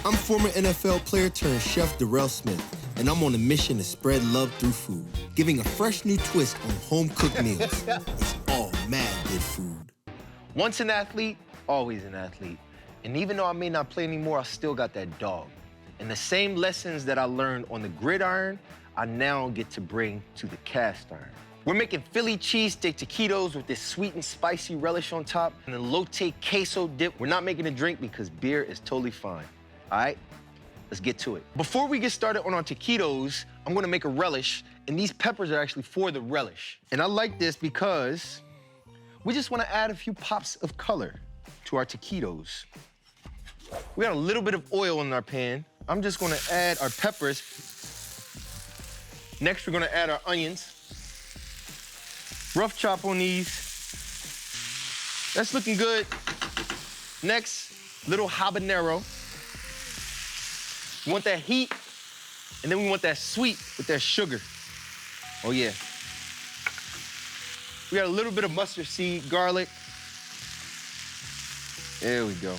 I'm former NFL player turned chef Darrell Smith, and I'm on a mission to spread love through food, giving a fresh new twist on home-cooked meals. It's all mad good food. Once an athlete, always an athlete. And even though I may not play anymore, I still got that dog. And the same lessons that I learned on the gridiron, I now get to bring to the cast iron. We're making Philly cheesesteak taquitos with this sweet and spicy relish on top and an elote queso dip. We're not making a drink because beer is totally fine. All right, let's get to it. Before we get started on our taquitos, I'm gonna make a relish, and these peppers are actually for the relish. And I like this because we just wanna add a few pops of color to our taquitos. We got a little bit of oil in our pan. I'm just gonna add our peppers. Next, we're gonna add our onions. Rough chop on these. That's looking good. Next, little habanero. We want that heat, and then we want that sweet with that sugar. Oh yeah. We got a little bit of mustard seed, garlic. There we go.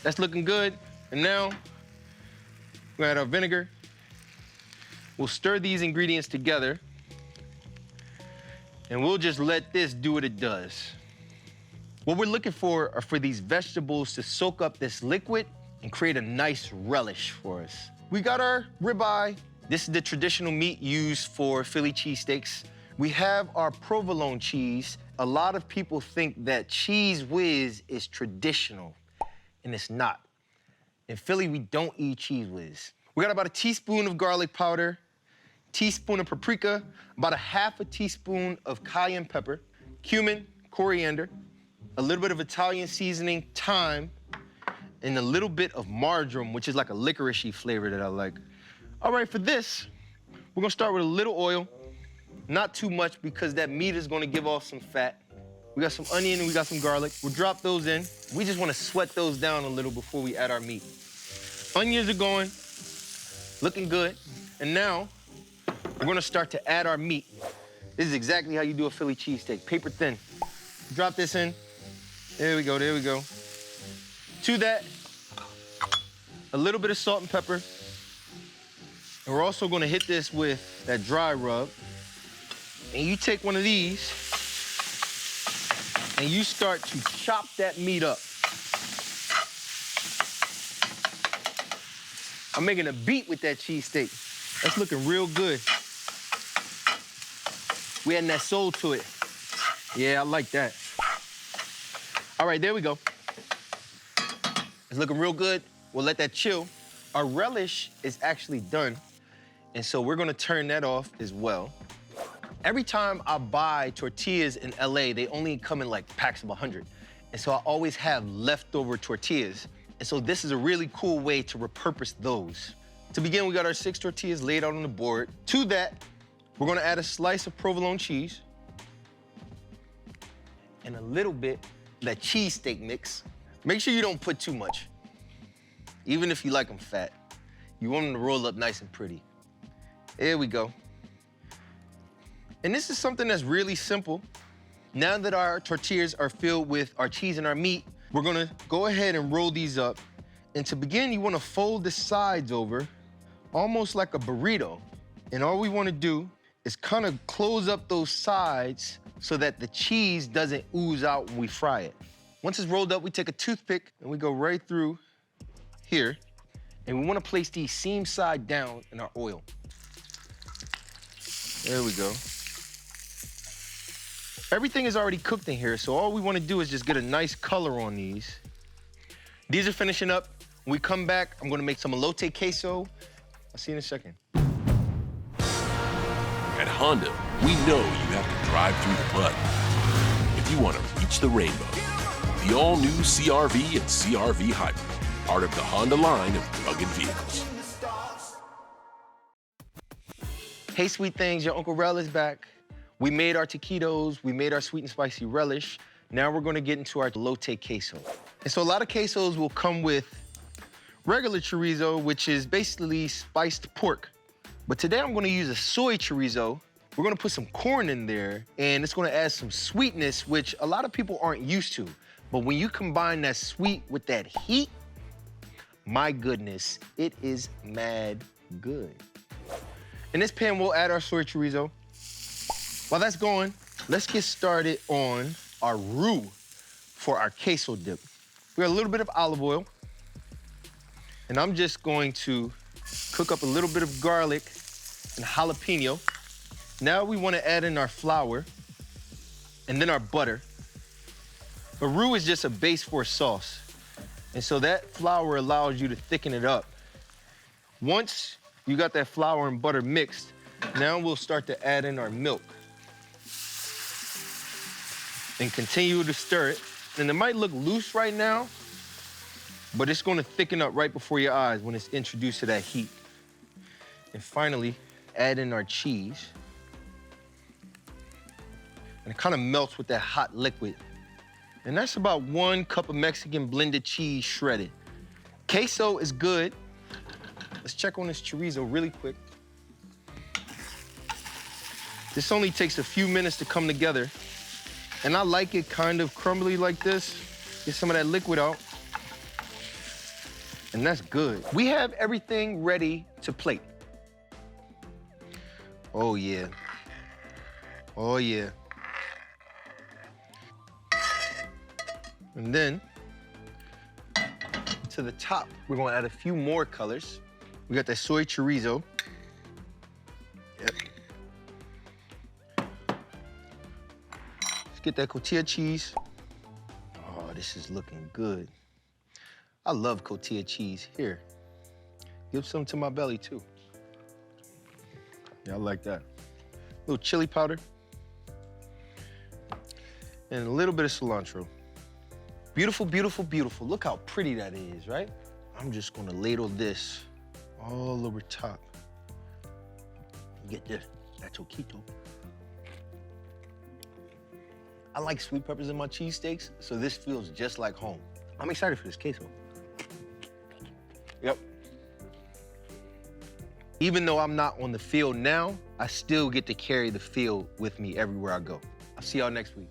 That's looking good. And now, we're gonna add our vinegar. We'll stir these ingredients together. And we'll just let this do what it does. What we're looking for are for these vegetables to soak up this liquid and create a nice relish for us. We got our ribeye. This is the traditional meat used for Philly cheesesteaks. We have our provolone cheese. A lot of people think that Cheese Whiz is traditional, and it's not. In Philly, we don't eat Cheese Whiz. We got about a teaspoon of garlic powder, teaspoon of paprika, about a half a teaspoon of cayenne pepper, cumin, coriander, a little bit of Italian seasoning, thyme, and a little bit of marjoram, which is like a licoricey flavor that I like. All right, for this, we're gonna start with a little oil, not too much because that meat is gonna give off some fat. We got some onion and we got some garlic. We'll drop those in. We just wanna sweat those down a little before we add our meat. Onions are going, looking good. And now, we're gonna start to add our meat. This is exactly how you do a Philly cheesesteak, paper thin. Drop this in. There we go, there we go. To that, a little bit of salt and pepper. And we're also gonna hit this with that dry rub. And you take one of these and you start to chop that meat up. I'm making a beat with that cheesesteak. That's looking real good. We adding that soul to it. Yeah, I like that. All right, there we go. It's looking real good. We'll let that chill. Our relish is actually done, and so we're gonna turn that off as well. Every time I buy tortillas in LA, they only come in like packs of 100. And so I always have leftover tortillas. And so this is a really cool way to repurpose those. To begin, we got our 6 tortillas laid out on the board. To that, we're gonna add a slice of provolone cheese and a little bit of that cheesesteak mix. Make sure you don't put too much, even if you like them fat. You want them to roll up nice and pretty. There we go. And this is something that's really simple. Now that our tortillas are filled with our cheese and our meat, we're gonna go ahead and roll these up. And to begin, you wanna fold the sides over, almost like a burrito. And all we wanna do is kind of close up those sides so that the cheese doesn't ooze out when we fry it. Once it's rolled up, we take a toothpick and we go right through here. And we wanna place these seam side down in our oil. There we go. Everything is already cooked in here, so all we wanna do is just get a nice color on these. These are finishing up. When we come back, I'm gonna make some elote queso. I'll see you in a second. At Honda, we know you have to drive through the mud if you want to reach the rainbow. The all-new CR-V and CR-V Hybrid, part of the Honda line of rugged vehicles. Hey, sweet things, your Uncle Rel is back. We made our taquitos, we made our sweet and spicy relish. Now we're gonna get into our elote queso. And so a lot of quesos will come with regular chorizo, which is basically spiced pork. But today I'm gonna use a soy chorizo. We're gonna put some corn in there, and it's gonna add some sweetness, which a lot of people aren't used to. But when you combine that sweet with that heat, My goodness, it is mad good. In this pan, we'll add our soy chorizo. While that's going, let's get started on our roux for our queso dip. We got a little bit of olive oil, and I'm just going to cook up a little bit of garlic and jalapeno. Now we want to add in our flour and then our butter. The roux is just a base for a sauce, and so that flour allows you to thicken it up. Once you got that flour and butter mixed, now we'll start to add in our milk and continue to stir it. And it might look loose right now, but it's gonna thicken up right before your eyes when it's introduced to that heat. And finally, add in our cheese. And it kind of melts with that hot liquid. And that's about 1 cup of Mexican blended cheese shredded. Queso is good. Let's check on this chorizo really quick. This only takes a few minutes to come together. And I like it kind of crumbly like this. Get some of that liquid out. And that's good. We have everything ready to plate. Oh yeah. Oh yeah. And then, to the top, we're gonna add a few more colors. We got that soy chorizo. Yep. Let's get that cotija cheese. Oh, this is looking good. I love cotija cheese. Here, give some to my belly too. Yeah, I like that. A little chili powder. And a little bit of cilantro. Beautiful, beautiful, beautiful. Look how pretty that is, right? I'm just gonna ladle this all over top. Get this, that taquito. I like sweet peppers in my cheesesteaks, so this feels just like home. I'm excited for this queso. Yep. Even though I'm not on the field now, I still get to carry the field with me everywhere I go. I'll see y'all next week.